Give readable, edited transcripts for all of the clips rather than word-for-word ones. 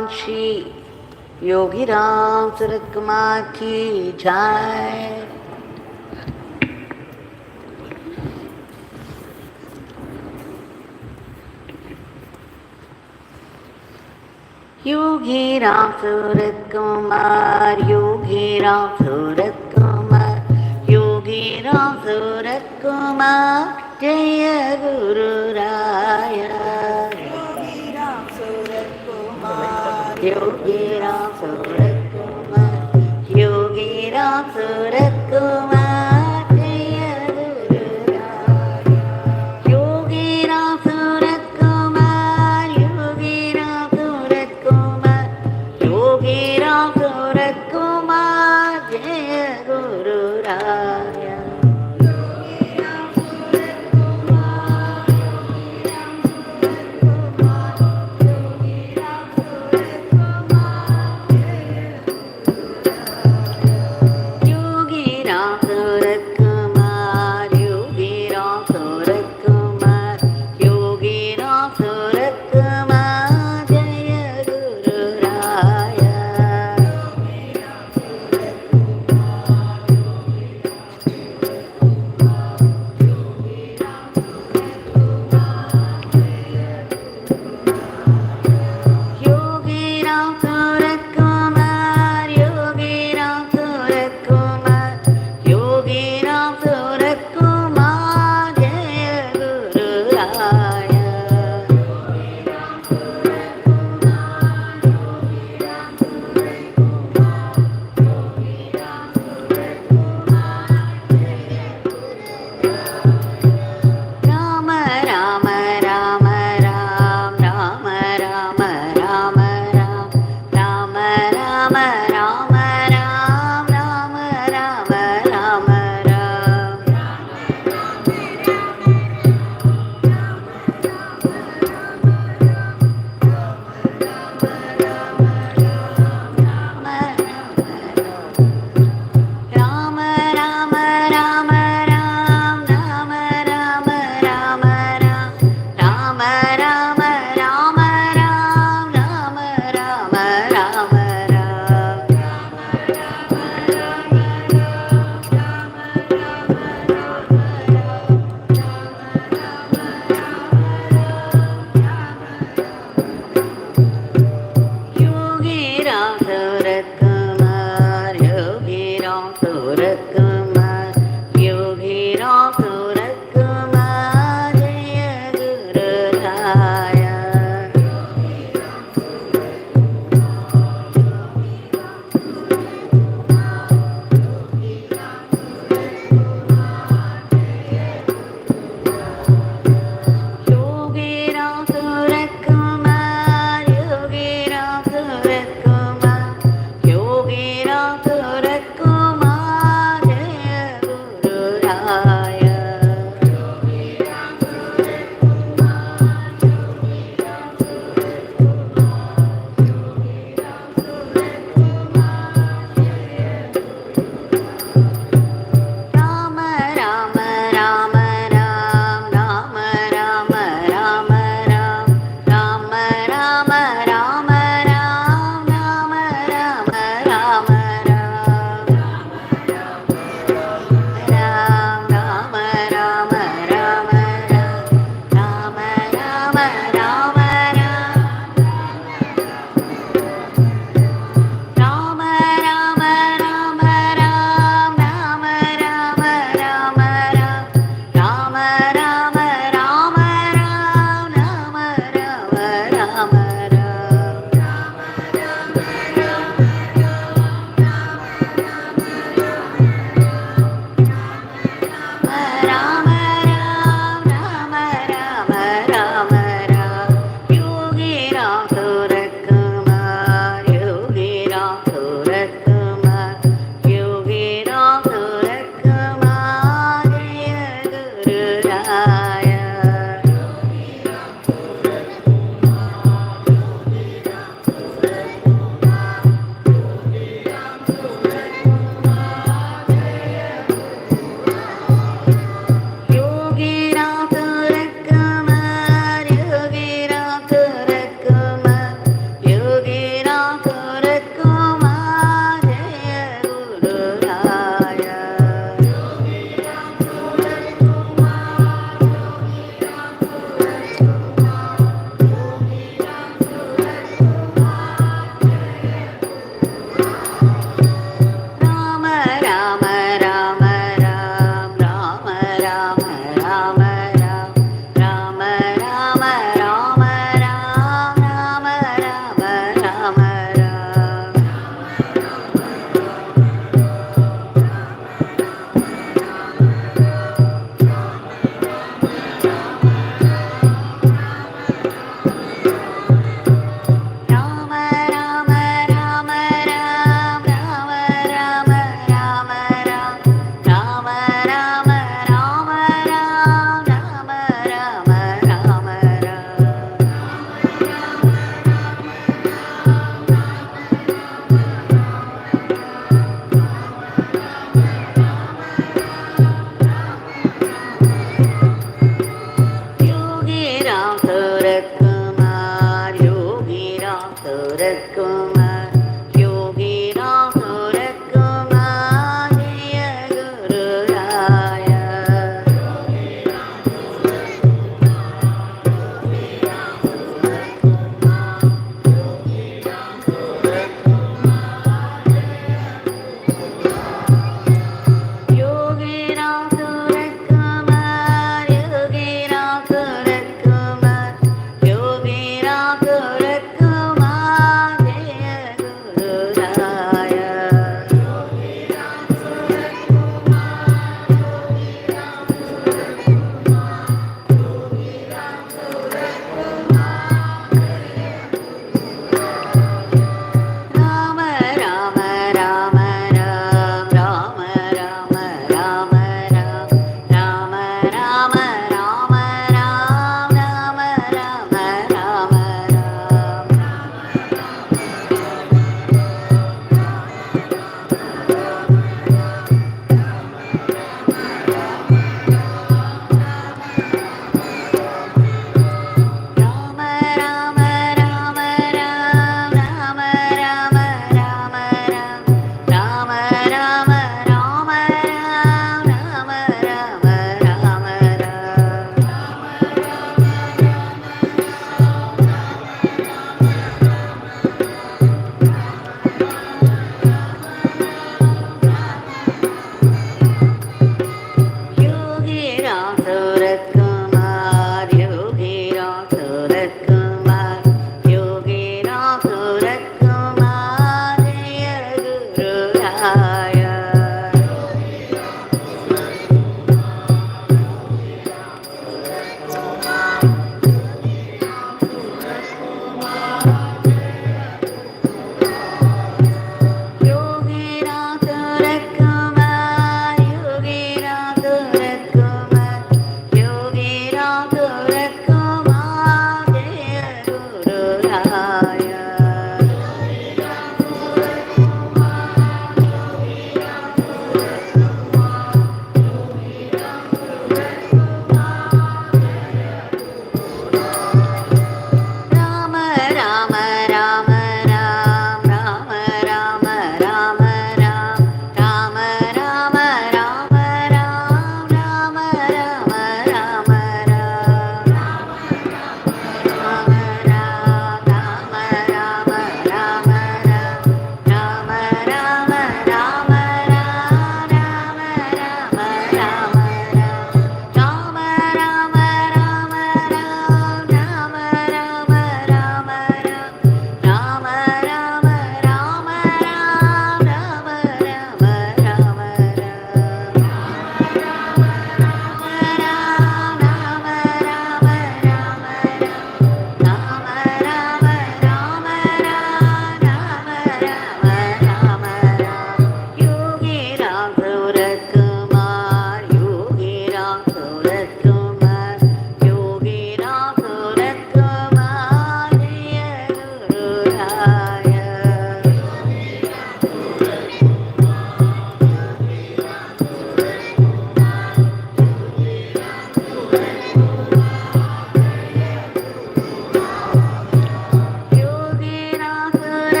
भगवान श्री योगी राम सूरत कुमार की जय। योगी राम सूरत कुमार, योगी राम सूरत कुमार, योगी राम सूरत कुमार, जय गुरु राया। योगी राम सूरत कुमार, योगी राम सूरत कुमार, योगी राम सूरत कुमार, जय गुरु राया। योगी राम सूरत कुमार, योगी राम सूरत कुमार, योगी राम सूरत कुमार, जय गुरु राया। Yogi Ram Suratkumar, Yogi Ram Suratkumar, Jaya Guru Raya. Yogi Ram Suratkumar, Yogi Ram Suratkumar, Yogi Ram Suratkumar, Jaya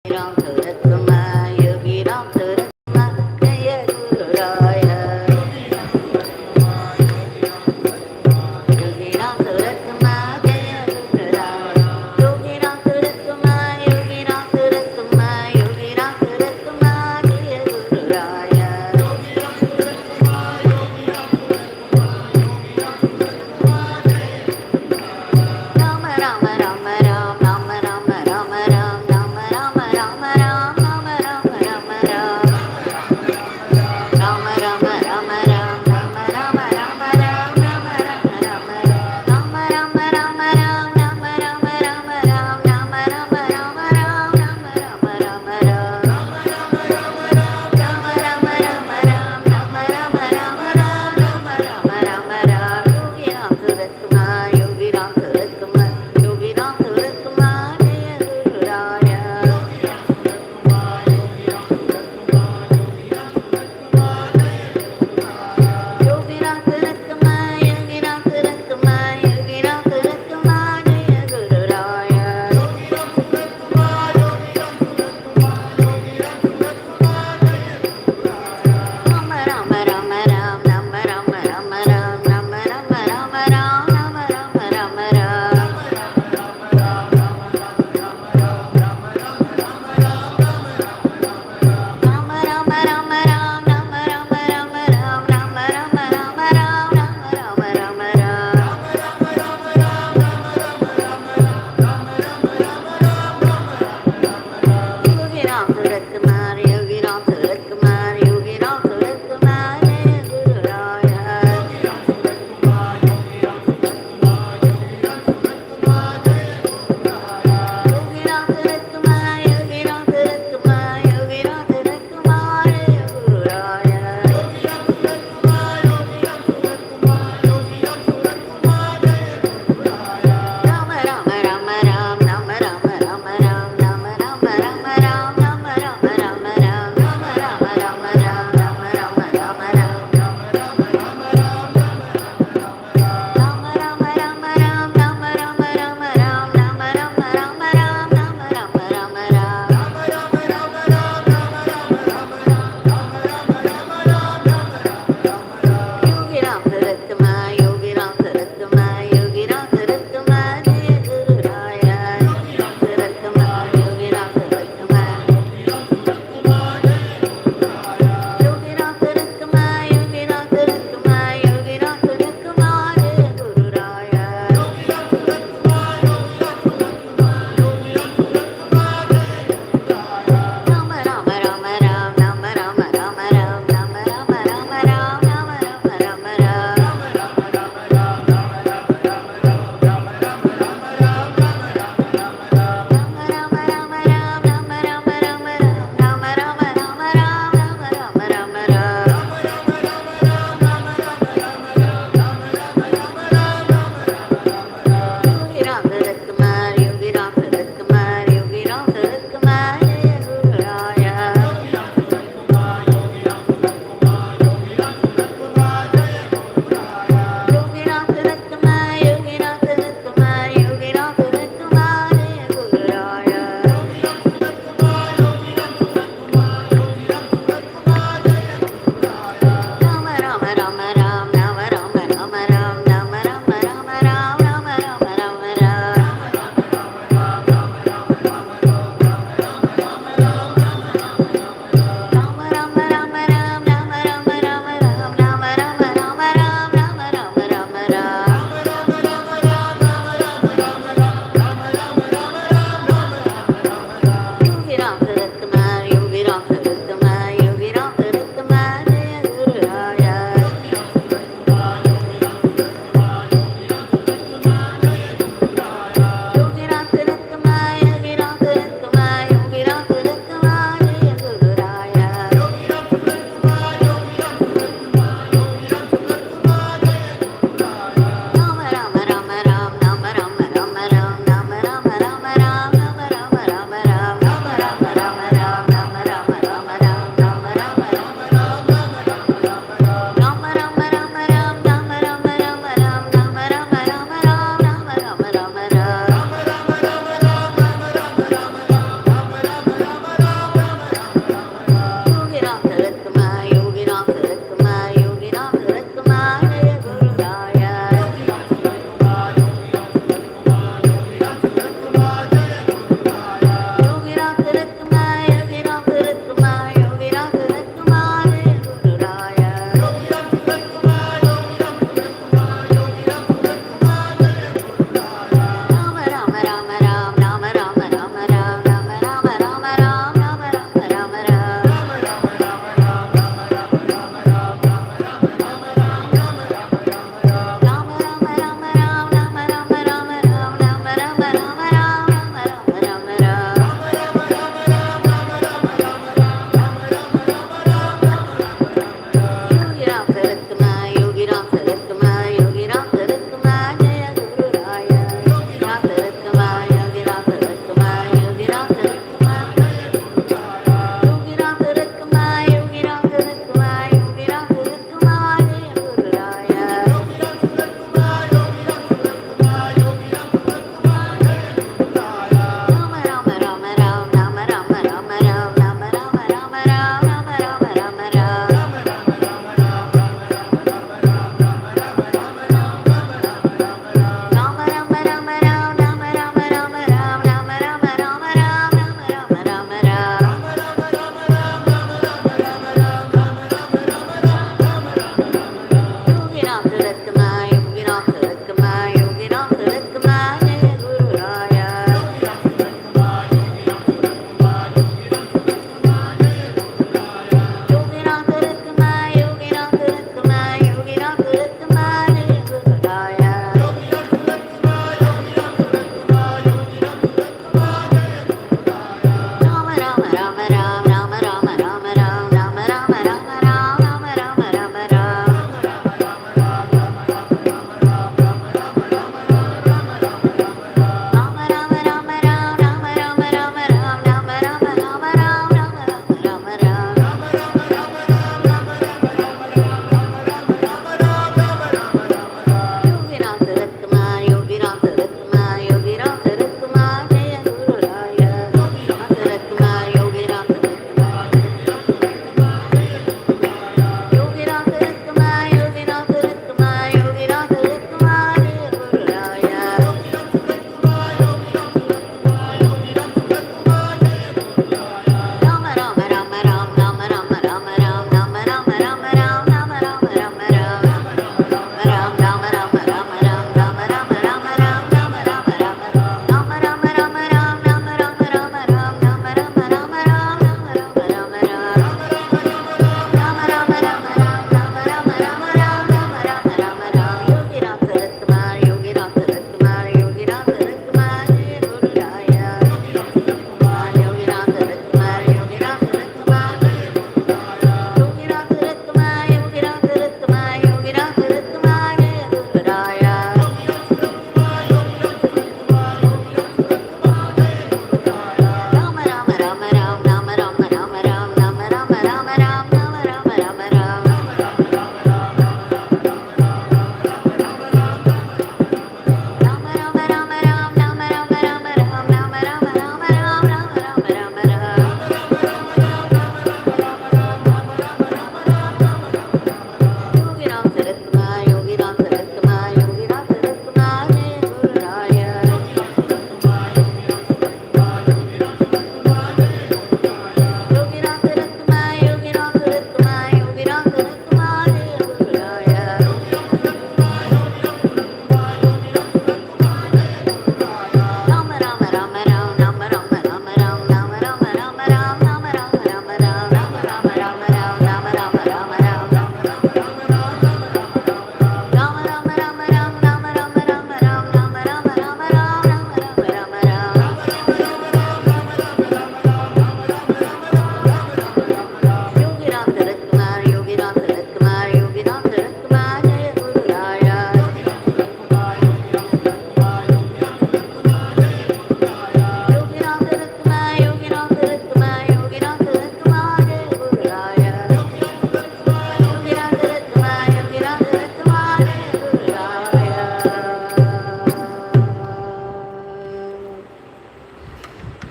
Ram Surat Kumar, Yogi Ram Surat Kumar, Jaya Guru Raya. Yogi Ram Surat Kumar, Jaya Guru Raya. Yogi Ram Surat Kumar, Yogi Ram Surat Kumar, Yogi Ram Surat Kumar, Jaya Guru Raya. Rama Rama Rama Ram, Rama Rama Rama Ram, Rama Rama Rama Ram.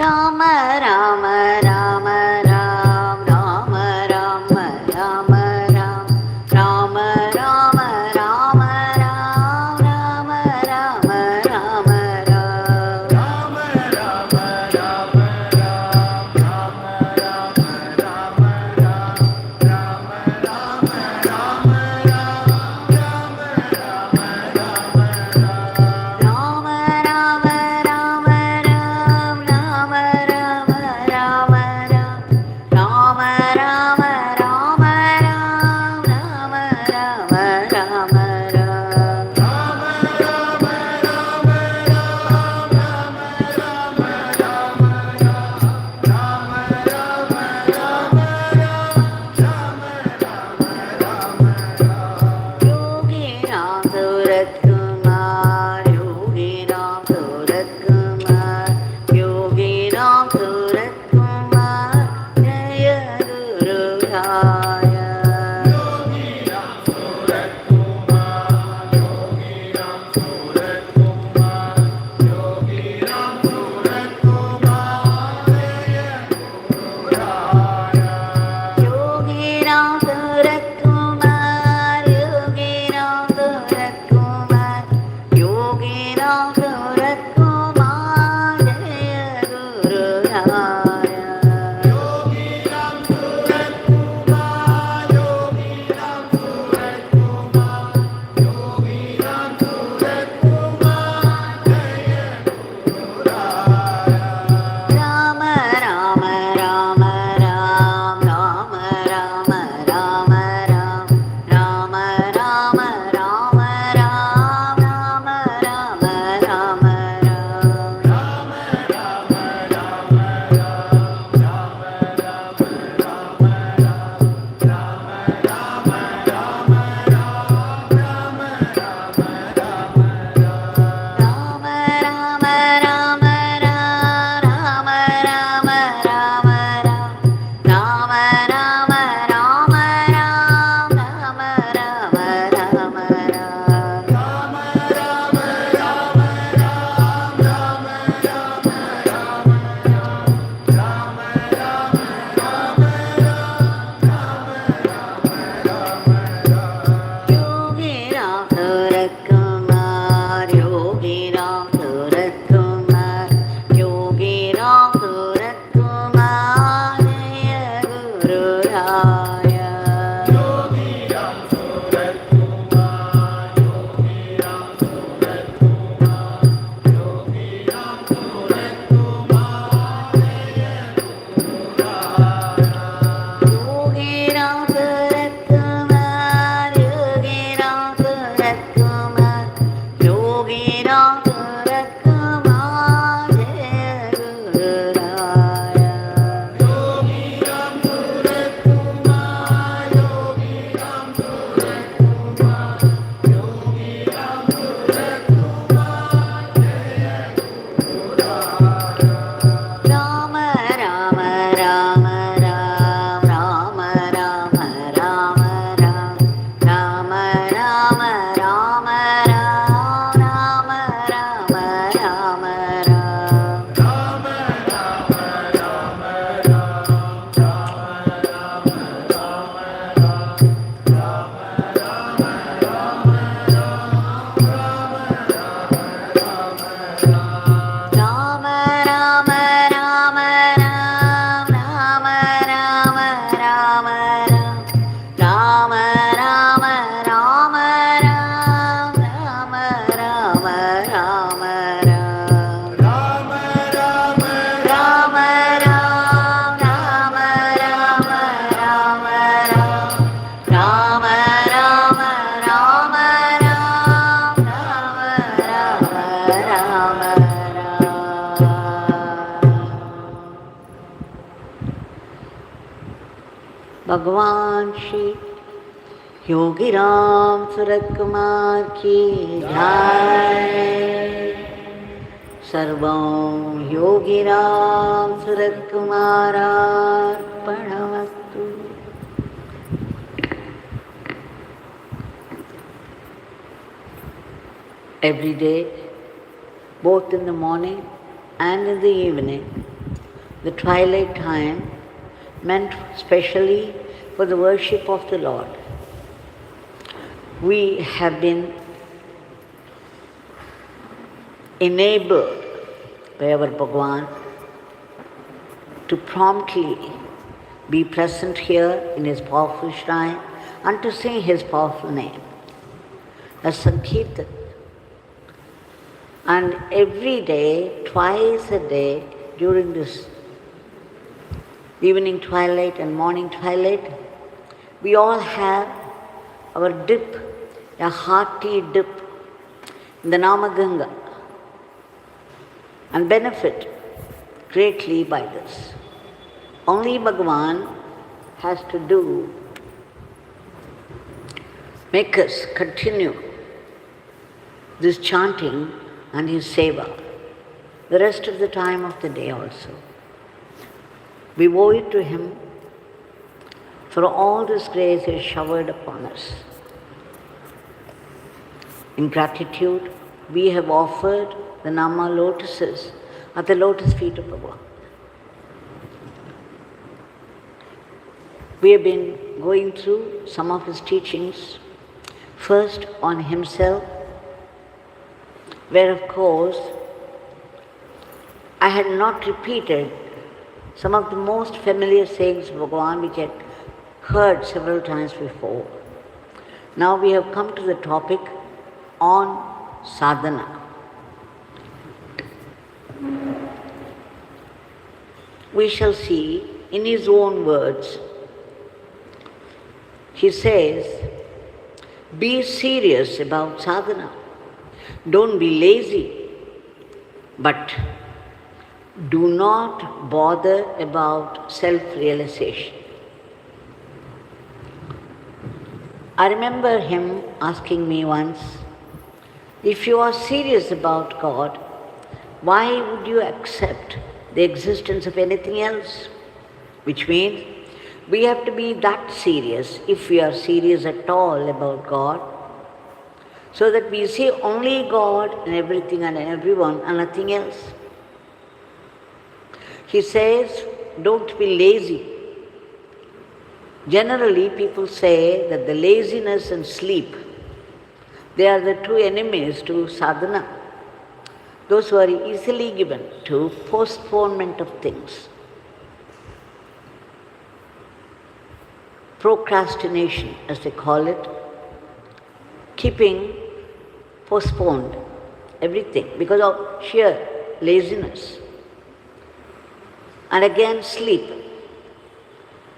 Rama Rama Rama Ram Rama Rama Rama Ram Rama Rama Rama Ram Rama Rama Rama Ram Rama Rama Rama Ram Rama Rama Rama Ram Rama Rama Rama Ram Rama Rama Rama Ram Rama Rama Rama Ram Rama Rama Rama Ram Rama Rama Rama Ram Rama Rama Rama Ram Yogi Ram Surat Kumar Yogi Ram Surat Kumar Yogi Ram Surat Kumar Jaya Guru Raya Yogi Ram Surat Kumar Yogi Ram Surat Kumar Yogi Ram Surat Kumar Jaya Guru Raya Rama Rama Rama Ram Rama Rama Rama Ram Rama Rama Rama Ram Rama Rama Rama Ram Rama Rama Rama Ram Rama Rama Rama Ram Rama Rama Rama Ram Rama Rama Rama Ram Yogi Ram Surat Kumar Yogi Ram Surat Kumar Yogi Ram Surat Kumar Jaya Guru Raya Yogi Ram Surat Kumar Yogi Ram Surat Kumar Yogi Ram Surat Kumar Jaya Guru Raya Rama Rama Rama Ram Rama Rama Rama Ram Rama Rama Rama Ram Rama Rama Rama Ram Rama Rama Rama Ram Rama Rama Rama Ram Rama Rama Rama Ram Rama Rama Rama Ram Rama Rama Rama Rama Rama Rama Ram Rama Rama Rama Ram Rama Rama Rama भगवान श्री योगी राम सूरत कुमार की जय। सर्वं Yogi Ram Surat कुमारार्पणमस्तु। Every day, both in the morning and in the evening, the twilight time meant specially for the worship of the Lord. We have been enabled by our Bhagwan to promptly be present here in his powerful shrine and to sing his powerful name as Sankirtan. And every day, twice a day, during this evening twilight and morning twilight, we all have our dip, a hearty dip in the Namaganga, and benefit greatly by this. Only Bhagavan has to do, make us continue this chanting and his seva the rest of the time of the day also. We owe it to him for all this grace he has showered upon us. In gratitude, we have offered the Nama lotuses at the lotus feet of Bhagavan. We have been going through some of his teachings, first on himself, where of course I had not repeated some of the most familiar sayings of Bhagavan which I had heard several times before. Now we have come to the topic on sadhana. We shall see in his own words. He says, be serious about sadhana. Don't be lazy, but do not bother about self-realization. I remember him asking me once, if you are serious about God, why would you accept the existence of anything else? Which means we have to be that serious, if we are serious at all about God, so that we see only God in everything and in everyone and nothing else. He says, don't be lazy. Generally, people say that the laziness and sleep, they are the two enemies to sadhana. Those who are easily given to postponement of things. Procrastination, as they call it, keeping postponed everything because of sheer laziness. And again, sleep.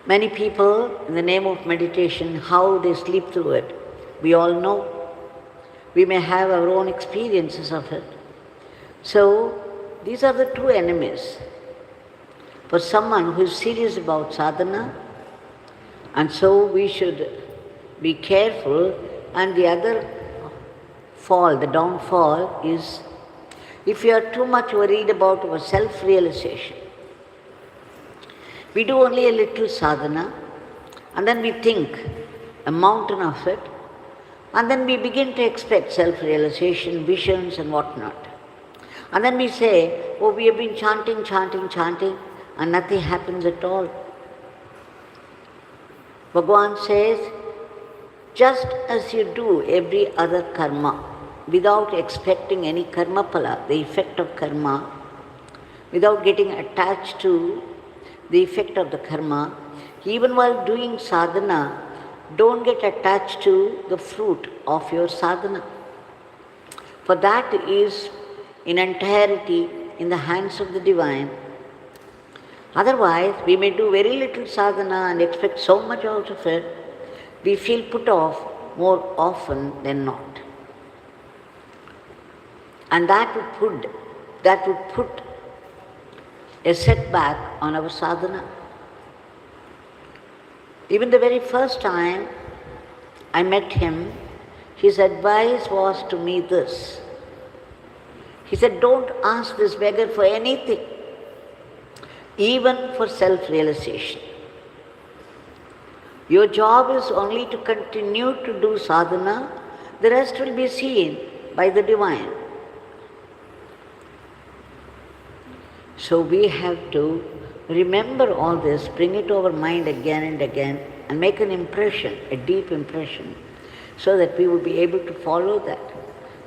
Many people, in the name of meditation, how they sleep through it, we all know. We may have our own experiences of it. So, these are the two enemies. For someone who is serious about sadhana, and so we should be careful. And the other fall, the downfall is if you are too much worried about our self-realization. We do only a little sadhana and then we think a mountain of it and then we begin to expect self-realization, visions and whatnot. And then we say, oh, we have been chanting and nothing happens at all. Bhagavan says, just as you do every other karma without expecting any karma phala, the effect of karma, without getting attached to the effect of the karma, even while doing sadhana, don't get attached to the fruit of your sadhana. For that is in entirety in the hands of the divine. Otherwise, we may do very little sadhana and expect so much out of it, we feel put off more often than not. And that would put a setback on our sadhana. Even the very first time I met him, his advice was to me this. He said, don't ask this beggar for anything, even for self-realization. Your job is only to continue to do sadhana, the rest will be seen by the divine. So we have to remember all this, bring it to our mind again and again, and make an impression, a deep impression, so that we will be able to follow that.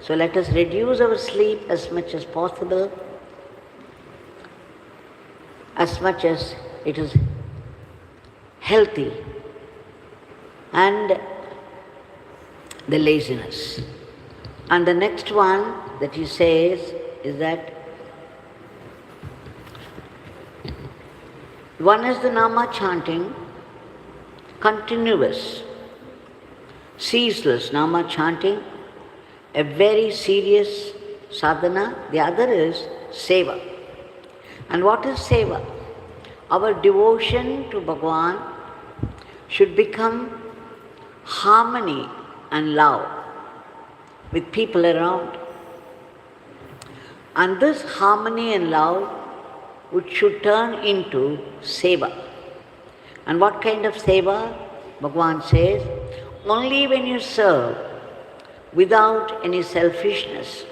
So let us reduce our sleep as much as possible, as much as it is healthy, and the laziness. And the next one that he says is that one is the Nama chanting, continuous, ceaseless Nama chanting, a very serious sadhana. The other is seva. And what is seva? Our devotion to Bhagavan should become harmony and love with people around. And this harmony and love which should turn into seva. And what kind of seva? Bhagavan says, only when you serve without any selfishness,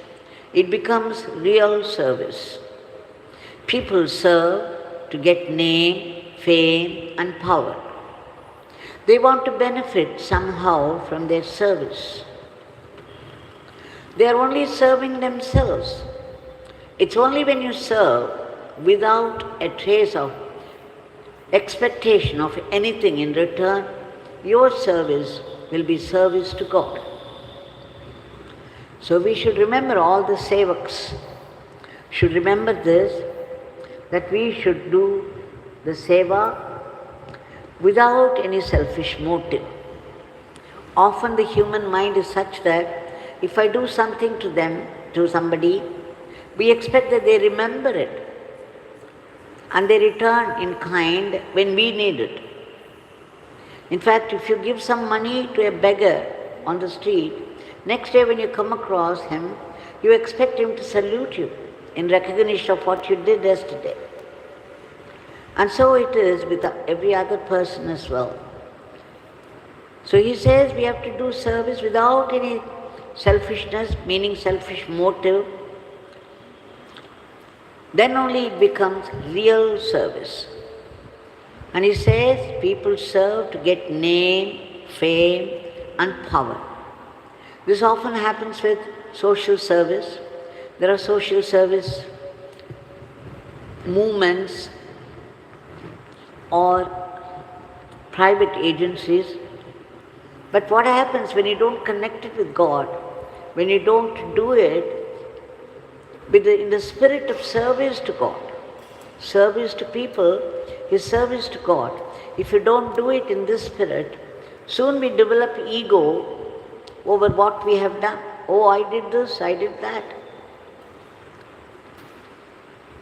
it becomes real service. People serve to get name, fame, and power. They want to benefit somehow from their service. They are only serving themselves. It's only when you serve without a trace of expectation of anything in return, your service will be service to God. So we should remember, all the sevaks should remember this, that we should do the seva without any selfish motive. Often the human mind is such that if I do something to them, to somebody, we expect that they remember it and they return in kind when we need it. In fact, if you give some money to a beggar on the street, next day when you come across him, you expect him to salute you in recognition of what you did yesterday. And so it is with every other person as well. So he says we have to do service without any selfishness, meaning selfish motive. Then only it becomes real service. And he says people serve to get name, fame, and power. This often happens with social service. There are social service movements or private agencies. But what happens when you don't connect it with God, when you don't do it in the spirit of service to God? Service to people is service to God. If you don't do it in this spirit, soon we develop ego over what we have done. Oh, I did this, I did that.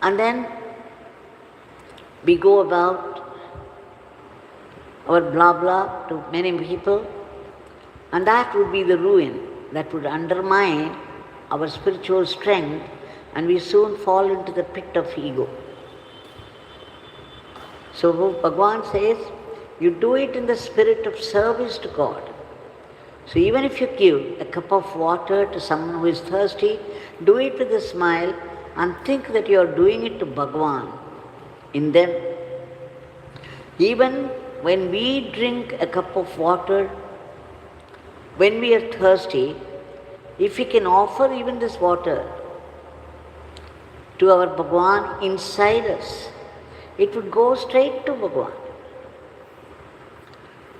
And then we go about our blah blah to many people, and that would be the ruin. That would undermine our spiritual strength, and we soon fall into the pit of ego. So Bhagavan says, you do it in the spirit of service to God. So even if you give a cup of water to someone who is thirsty, do it with a smile and think that you are doing it to Bhagavan in them. Even when we drink a cup of water, when we are thirsty, if we can offer even this water to our Bhagavan inside us, it would go straight to Bhagavan.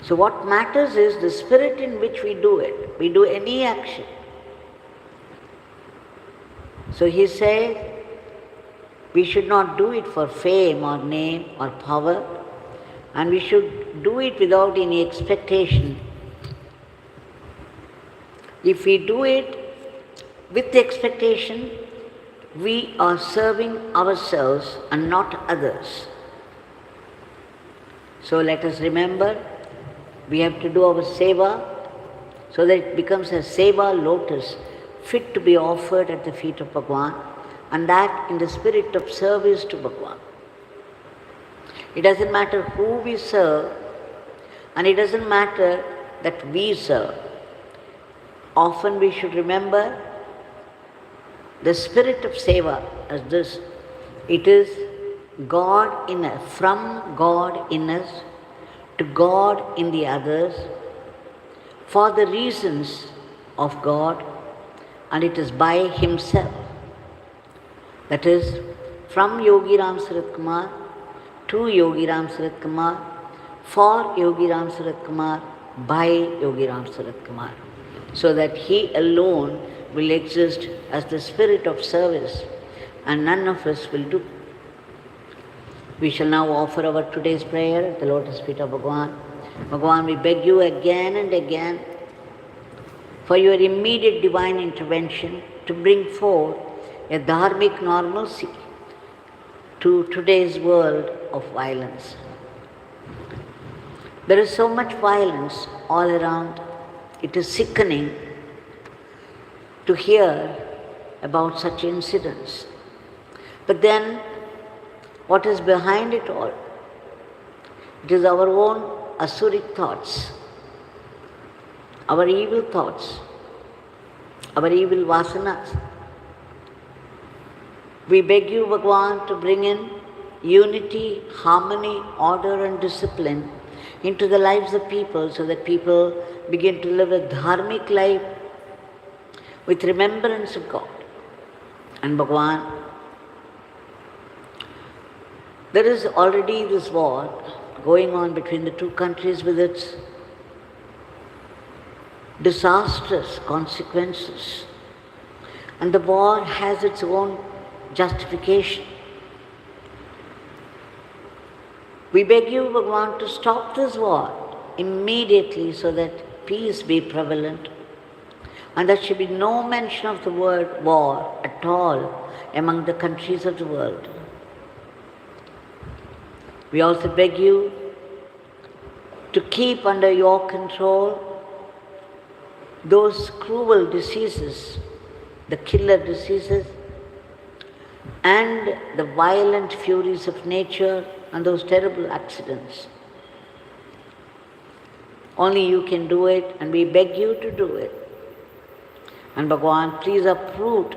So what matters is the spirit in which we do it. We do any action. So he says, we should not do it for fame or name or power, and we should do it without any expectation. If we do it with the expectation, we are serving ourselves and not others. So let us remember, we have to do our seva so that it becomes a seva lotus fit to be offered at the feet of Bhagavan, and that in the spirit of service to Bhagavan. It doesn't matter who we serve, and it doesn't matter that we serve. Often we should remember the spirit of seva as this. It is God in us, from God in us to God in the others, for the reasons of God, and it is by Himself. That is, from Yogi Ram Sarat Kumar to Yogi Ram Sarat Kumar, for Yogi Ram Sarat Kumar, by Yogi Ram Sarat Kumar, so that He alone will exist as the spirit of service and none of us will do. We shall now offer our today's prayer at the lotus feet of Bhagavan. Bhagavan, we beg you again and again for your immediate divine intervention to bring forth a dharmic normalcy to today's world of violence. There is so much violence all around. It is sickening to hear about such incidents. But then, what is behind it all? It is our own asuric thoughts, our evil thoughts, our evil vasanas. We beg you, Bhagavan, to bring in unity, harmony, order and discipline into the lives of people so that people begin to live a dharmic life with remembrance of God. And Bhagavan, there is already this war going on between the two countries with its disastrous consequences. And the war has its own justification. We beg you, Bhagavan, to stop this war immediately so that peace be prevalent. And there should be no mention of the word war at all among the countries of the world. We also beg you to keep under your control those cruel diseases, the killer diseases, and the violent furies of nature and those terrible accidents. Only you can do it, and we beg you to do it. And Bhagavan, please uproot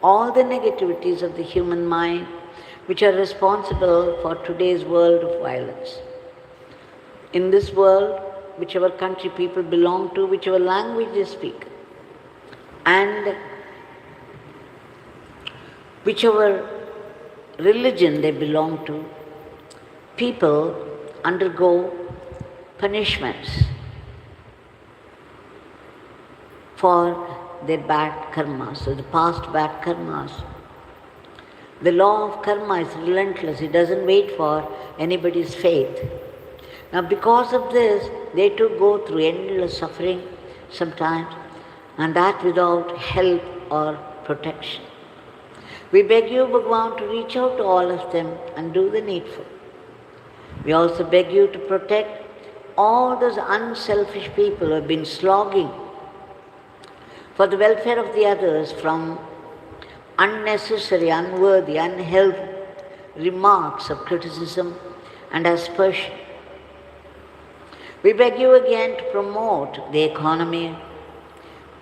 all the negativities of the human mind which are responsible for today's world of violence. In this world, whichever country people belong to, whichever language they speak, and whichever religion they belong to, people undergo punishments for their bad karmas, so the past bad karmas. The law of karma is relentless. It doesn't wait for anybody's faith. Now because of this, they too go through endless suffering sometimes, and that without help or protection. We beg you, Bhagavan, to reach out to all of them and do the needful. We also beg you to protect all those unselfish people who have been slogging for the welfare of the others from unnecessary, unworthy, unhelpful remarks of criticism and aspersion. We beg you again to promote the economy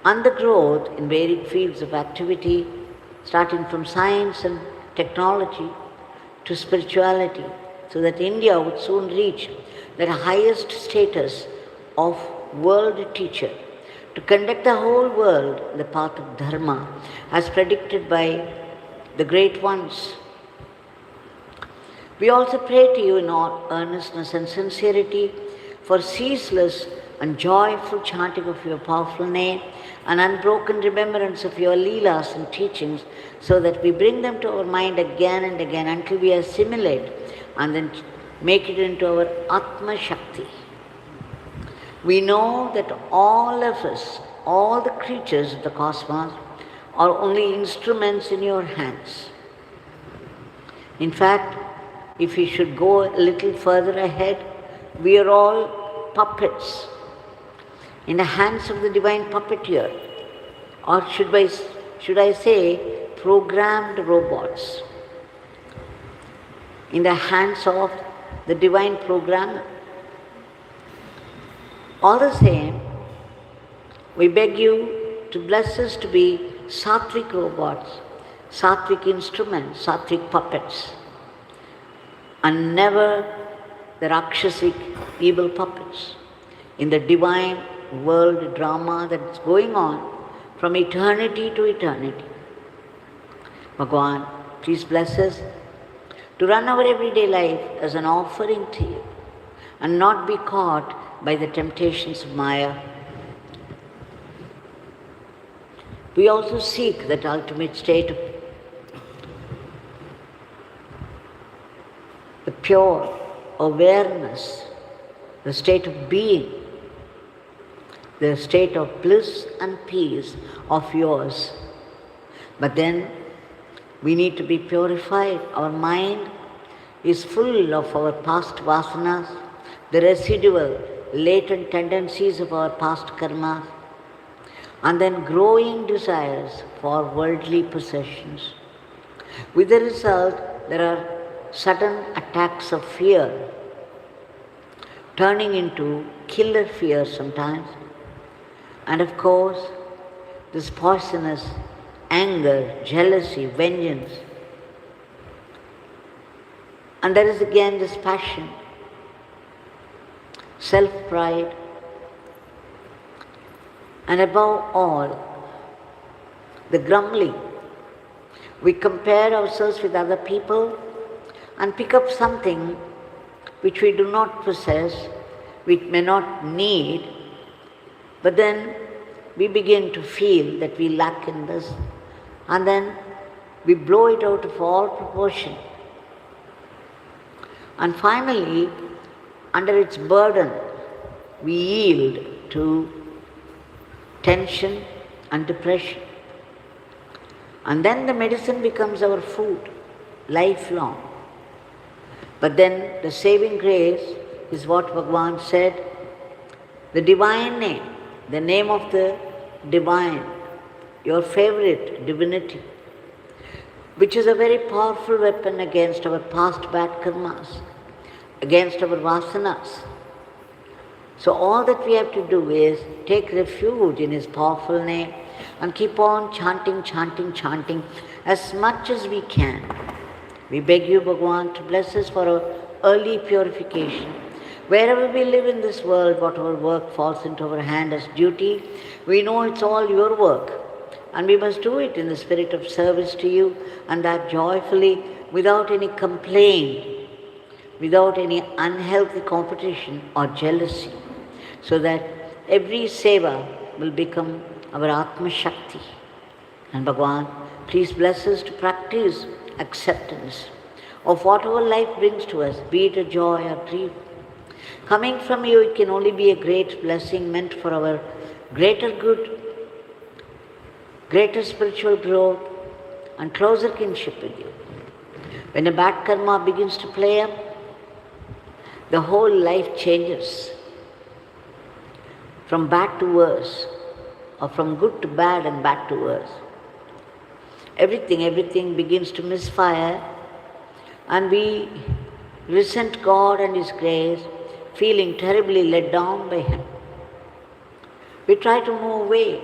and the growth in varied fields of activity, starting from science and technology to spirituality, so that India would soon reach the highest status of world teacher, to conduct the whole world in the path of dharma, as predicted by the great ones. We also pray to you in all earnestness and sincerity for ceaseless and joyful chanting of your powerful name and unbroken remembrance of your leelas and teachings, so that we bring them to our mind again and again until we assimilate and then make it into our Atma Shakti. We know that all of us, all the creatures of the cosmos, are only instruments in your hands. In fact, if we should go a little further ahead, we are all puppets in the hands of the divine puppeteer, or should I say, programmed robots in the hands of the divine programmer. All the same, we beg you to bless us to be sattvic robots, sattvic instruments, sattvic puppets, and never the Rakshasic evil puppets in the divine world drama that is going on from eternity to eternity. Bhagwan, please bless us to run our everyday life as an offering to you and not be caught by the temptations of Maya. We also seek that ultimate state of the pure awareness, the state of being, the state of bliss and peace of yours. But then we need to be purified. Our mind is full of our past vasanas, the residual, latent tendencies of our past karmas, and then growing desires for worldly possessions. With the result, there are sudden attacks of fear, turning into killer fear sometimes. And of course, this poisonous anger, jealousy, vengeance. And there is again this passion, self-pride, and above all, the grumbling. We compare ourselves with other people and pick up something which we do not possess, which may not need, but then we begin to feel that we lack in this, and then we blow it out of all proportion. And finally, under its burden, we yield to tension and depression. And then the medicine becomes our food, lifelong. But then the saving grace is what Bhagavan said, the divine name, the name of the divine, your favorite divinity, which is a very powerful weapon against our past bad karmas, against our vasanas. So all that we have to do is take refuge in His powerful name and keep on chanting, chanting, chanting as much as we can. We beg you, Bhagavan, to bless us for our early purification. Wherever we live in this world, whatever work falls into our hand as duty, we know it's all your work. And we must do it in the spirit of service to you, and that joyfully, without any complaint, without any unhealthy competition or jealousy, so that every seva will become our Atma Shakti. And Bhagavan, please bless us to practice acceptance of whatever life brings to us, be it a joy or grief. Coming from you, it can only be a great blessing meant for our greater good, greater spiritual growth, and closer kinship with you. When a bad karma begins to play up, the whole life changes from bad to worse, or from good to bad and bad to worse. Everything begins to misfire, and we resent God and His grace, feeling terribly let down by Him. We try to move away.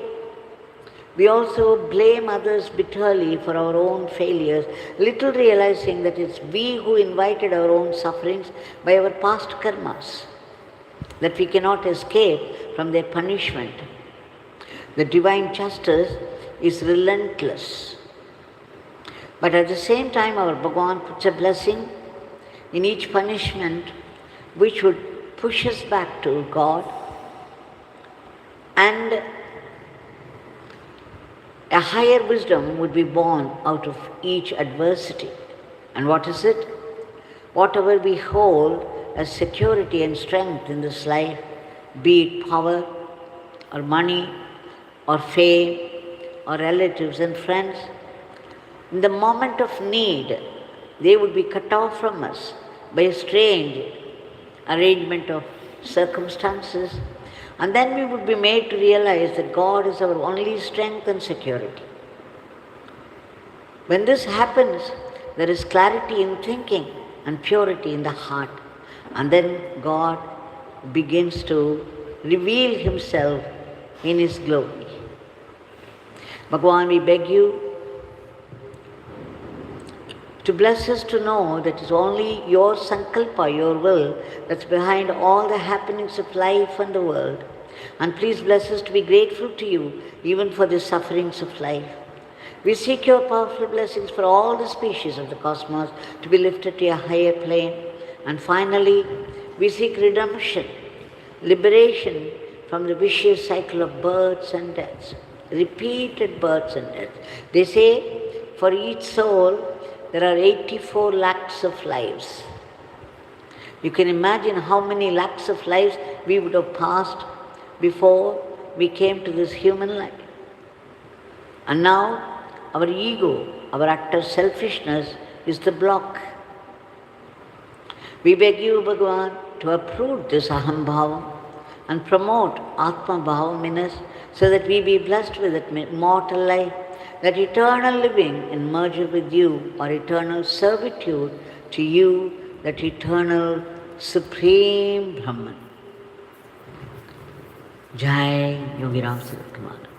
We also blame others bitterly for our own failures, little realizing that it's we who invited our own sufferings by our past karmas, that we cannot escape from their punishment. The divine justice is relentless. But at the same time, our Bhagavan puts a blessing in each punishment which would push us back to God, and a higher wisdom would be born out of each adversity. And what is it? Whatever we hold as security and strength in this life, be it power or money or fame or relatives and friends, in the moment of need, they would be cut off from us by a strange arrangement of circumstances, and then we would be made to realize that God is our only strength and security. When this happens, there is clarity in thinking and purity in the heart, and then God begins to reveal Himself in His glory. Bhagavan, we beg you To bless us to know that it's only your sankalpa, your will, that's behind all the happenings of life and the world. And please bless us to be grateful to you even for the sufferings of life. We seek your powerful blessings for all the species of the cosmos to be lifted to a higher plane. And finally, we seek redemption, liberation from the vicious cycle of births and deaths, repeated births and deaths. They say for each soul, there are 84 lakhs of lives. You can imagine how many lakhs of lives we would have passed before we came to this human life. And now, our ego, our utter selfishness is the block. We beg you, Bhagavan, to uproot this aham and promote atma bhavam in us so that we be blessed with that immortal life, that eternal living in merger with you, or eternal servitude to you, that eternal supreme Brahman. Jai Yogi Ram Siddharth Kumar.